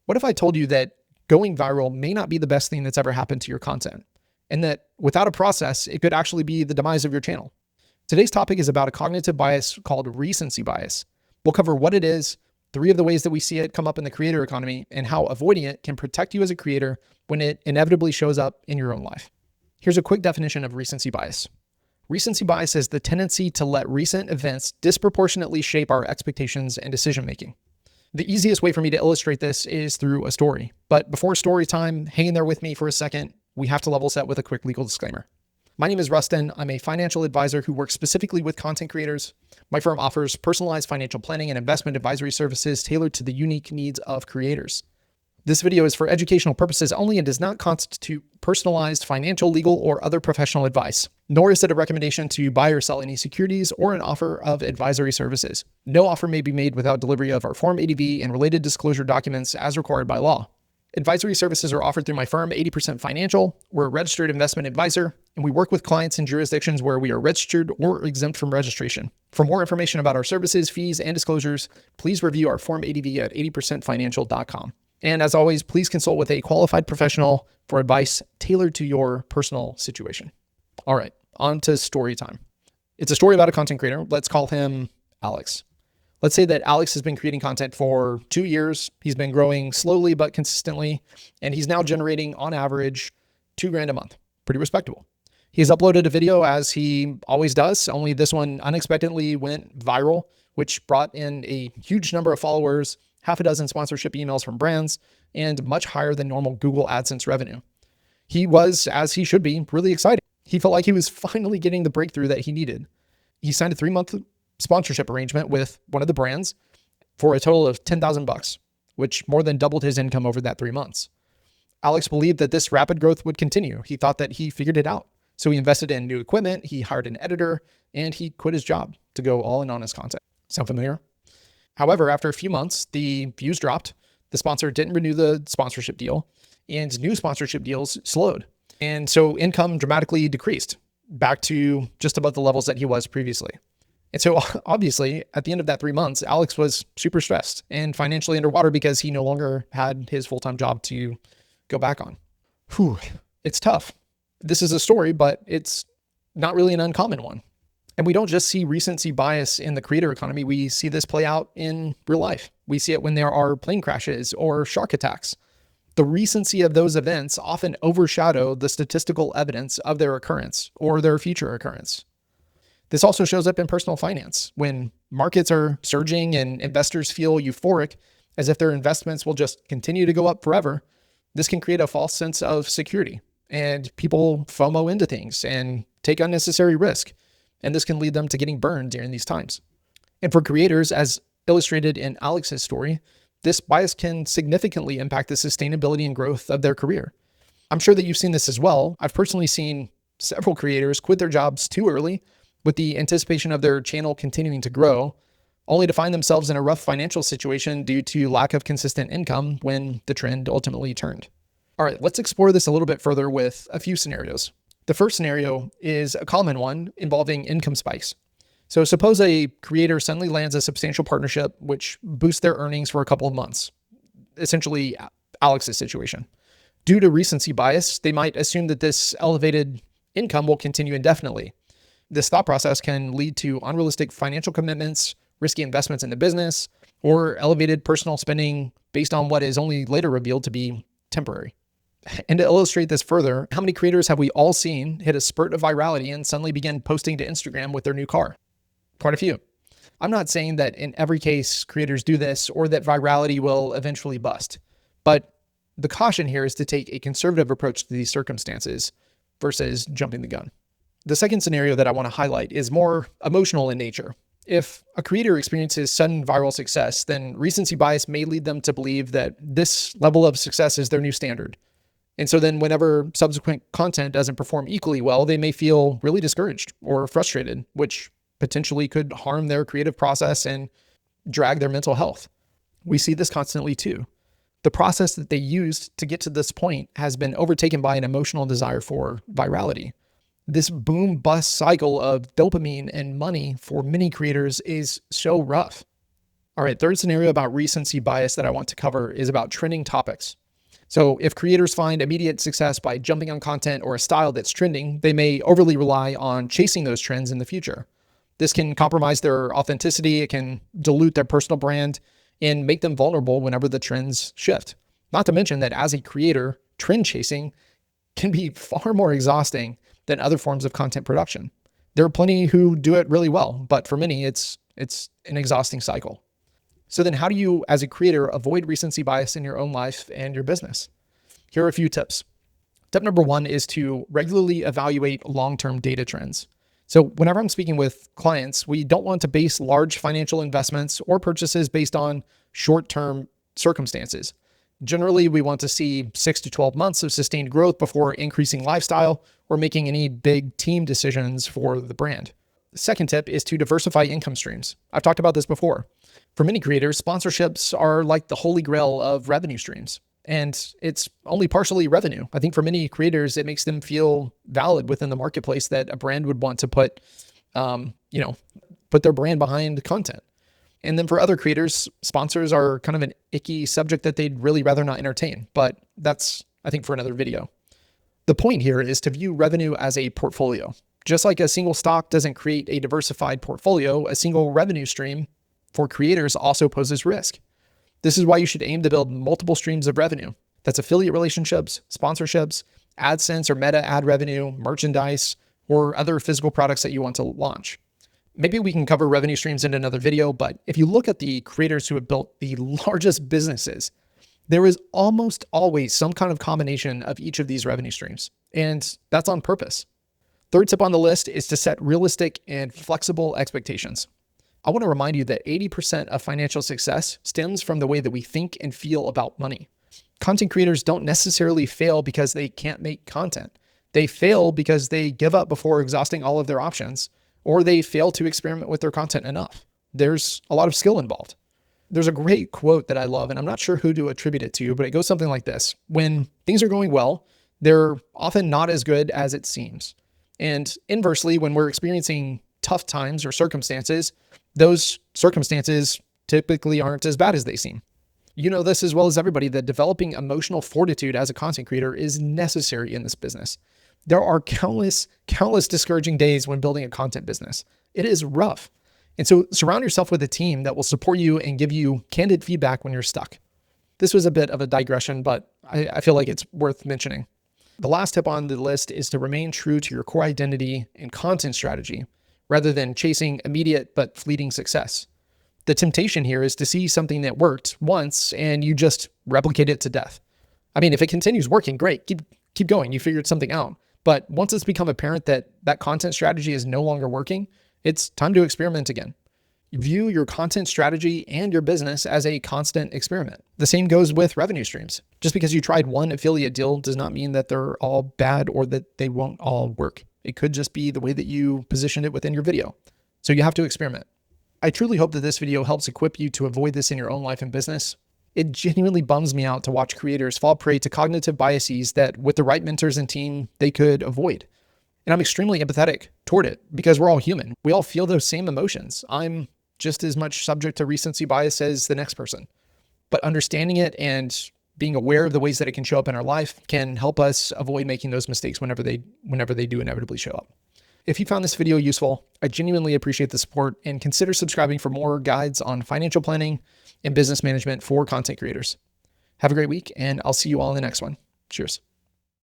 What if I told you that going viral may not be the best thing that's ever happened to your content, and that without a process, it could actually be the demise of your channel? Today's topic is about a cognitive bias called recency bias. We'll cover what it is, 3 of the ways that we see it come up in the creator economy, and how avoiding it can protect you as a creator when it inevitably shows up in your own life. Here's a quick definition of recency bias. Recency bias is the tendency to let recent events disproportionately shape our expectations and decision-making. The easiest way for me to illustrate this is through a story. But before story time, hang in there with me for a second. We have to level set with a quick legal disclaimer. My name is Rustin. I'm a financial advisor who works specifically with content creators. My firm offers personalized financial planning and investment advisory services tailored to the unique needs of creators. This video is for educational purposes only and does not constitute personalized financial, legal, or other professional advice, nor is it a recommendation to buy or sell any securities or an offer of advisory services. No offer may be made without delivery of our Form 80B and related disclosure documents as required by law. Advisory services are offered through my firm, 80% Financial. We're a registered investment advisor, and we work with clients in jurisdictions where we are registered or exempt from registration. For more information about our services, fees, and disclosures, please review our Form 80B at 80percentfinancial.com. And as always, please consult with a qualified professional for advice tailored to your personal situation. All right, on to story time. It's a story about a content creator. Let's call him Alex. Let's say that Alex has been creating content for 2 years. He's been growing slowly but consistently, and he's now generating on average $2,000 a month. Pretty respectable. He's uploaded a video as he always does, only this one unexpectedly went viral, which brought in a huge number of followers, 6 sponsorship emails from brands, and much higher than normal Google AdSense revenue. He was, as he should be, really excited. He felt like he was finally getting the breakthrough that he needed. He signed a 3-month sponsorship arrangement with one of the brands for a total of $10,000, which more than doubled his income over that 3 months. Alex believed that this rapid growth would continue. He thought that he figured it out. So he invested in new equipment, he hired an editor, and he quit his job to go all in on his content. Sound familiar? However, after a few months, the views dropped, the sponsor didn't renew the sponsorship deal, and new sponsorship deals slowed. And so income dramatically decreased back to just above the levels that he was previously. And so obviously, at the end of that 3 months, Alex was super stressed and financially underwater because he no longer had his full-time job to go back on. Whew, it's tough. This is a story, but it's not really an uncommon one. And we don't just see recency bias in the creator economy. We see this play out in real life. We see it when there are plane crashes or shark attacks. The recency of those events often overshadow the statistical evidence of their occurrence or their future occurrence. This also shows up in personal finance. When markets are surging and investors feel euphoric as if their investments will just continue to go up forever, this can create a false sense of security, and people FOMO into things and take unnecessary risk. And this can lead them to getting burned during these times. And for creators, as illustrated in Alex's story, this bias can significantly impact the sustainability and growth of their career. I'm sure that you've seen this as well. I've personally seen several creators quit their jobs too early with the anticipation of their channel continuing to grow, only to find themselves in a rough financial situation due to lack of consistent income when the trend ultimately turned. All right, let's explore this a little bit further with a few scenarios. The first scenario is a common one involving income spikes. So suppose a creator suddenly lands a substantial partnership, which boosts their earnings for a couple of months, essentially Alex's situation. Due to recency bias, they might assume that this elevated income will continue indefinitely. This thought process can lead to unrealistic financial commitments, risky investments in the business, or elevated personal spending based on what is only later revealed to be temporary. And to illustrate this further, how many creators have we all seen hit a spurt of virality and suddenly begin posting to Instagram with their new car? Quite a few. I'm not saying that in every case creators do this or that virality will eventually bust, but the caution here is to take a conservative approach to these circumstances versus jumping the gun. The second scenario that I want to highlight is more emotional in nature. If a creator experiences sudden viral success, then recency bias may lead them to believe that this level of success is their new standard. And so then whenever subsequent content doesn't perform equally well, they may feel really discouraged or frustrated, which potentially could harm their creative process and drag their mental health. We see this constantly too. The process that they used to get to this point has been overtaken by an emotional desire for virality. This boom bust cycle of dopamine and money for many creators is so rough. All right, third scenario about recency bias that I want to cover is about trending topics. So if creators find immediate success by jumping on content or a style that's trending, they may overly rely on chasing those trends in the future. This can compromise their authenticity, it can dilute their personal brand, and make them vulnerable whenever the trends shift. Not to mention that as a creator, trend chasing can be far more exhausting than other forms of content production. There are plenty who do it really well, but for many, it's an exhausting cycle. So then how do you, as a creator, avoid recency bias in your own life and your business? Here are a few tips. Tip number one is to regularly evaluate long-term data trends. So whenever I'm speaking with clients, we don't want to base large financial investments or purchases based on short-term circumstances. Generally, we want to see 6 to 12 months of sustained growth before increasing lifestyle or making any big team decisions for the brand. The second tip is to diversify income streams. I've talked about this before. For many creators, sponsorships are like the holy grail of revenue streams, and it's only partially revenue. I think for many creators, it makes them feel valid within the marketplace that a brand would want to put their brand behind content. And then for other creators, sponsors are kind of an icky subject that they'd really rather not entertain, but that's, I think, for another video. The point here is to view revenue as a portfolio. Just like a single stock doesn't create a diversified portfolio, a single revenue stream for creators also poses risk. This is why you should aim to build multiple streams of revenue. That's affiliate relationships, sponsorships, AdSense or meta ad revenue, merchandise, or other physical products that you want to launch. Maybe we can cover revenue streams in another video, but if you look at the creators who have built the largest businesses, there is almost always some kind of combination of each of these revenue streams, and that's on purpose. Third tip on the list is to set realistic and flexible expectations. I want to remind you that 80% of financial success stems from the way that we think and feel about money. Content creators don't necessarily fail because they can't make content. They fail because they give up before exhausting all of their options, or they fail to experiment with their content enough. There's a lot of skill involved. There's a great quote that I love, and I'm not sure who to attribute it to, but it goes something like this. When things are going well, they're often not as good as it seems. And inversely, when we're experiencing tough times or circumstances, those circumstances typically aren't as bad as they seem. You know this as well as everybody that developing emotional fortitude as a content creator is necessary in this business. There are countless discouraging days when building a content business. It is rough. And so surround yourself with a team that will support you and give you candid feedback when you're stuck. This was a bit of a digression, but I feel like it's worth mentioning. The last tip on the list is to remain true to your core identity and content strategy rather than chasing immediate but fleeting success. The temptation here is to see something that worked once and you just replicate it to death. I mean, if it continues working, great, keep going, you figured something out. But once it's become apparent that that content strategy is no longer working, it's time to experiment again. View your content strategy and your business as a constant experiment. The same goes with revenue streams. Just because you tried one affiliate deal does not mean that they're all bad or that they won't all work. It could just be the way that you positioned it within your video. So you have to experiment. I truly hope that this video helps equip you to avoid this in your own life and business. It genuinely bums me out to watch creators fall prey to cognitive biases that with the right mentors and team, they could avoid. And I'm extremely empathetic toward it because we're all human. We all feel those same emotions. I'm just as much subject to recency bias as the next person. But understanding it and being aware of the ways that it can show up in our life can help us avoid making those mistakes whenever they do inevitably show up. If you found this video useful, I genuinely appreciate the support and consider subscribing for more guides on financial planning and business management for content creators. Have a great week, and I'll see you all in the next one. Cheers.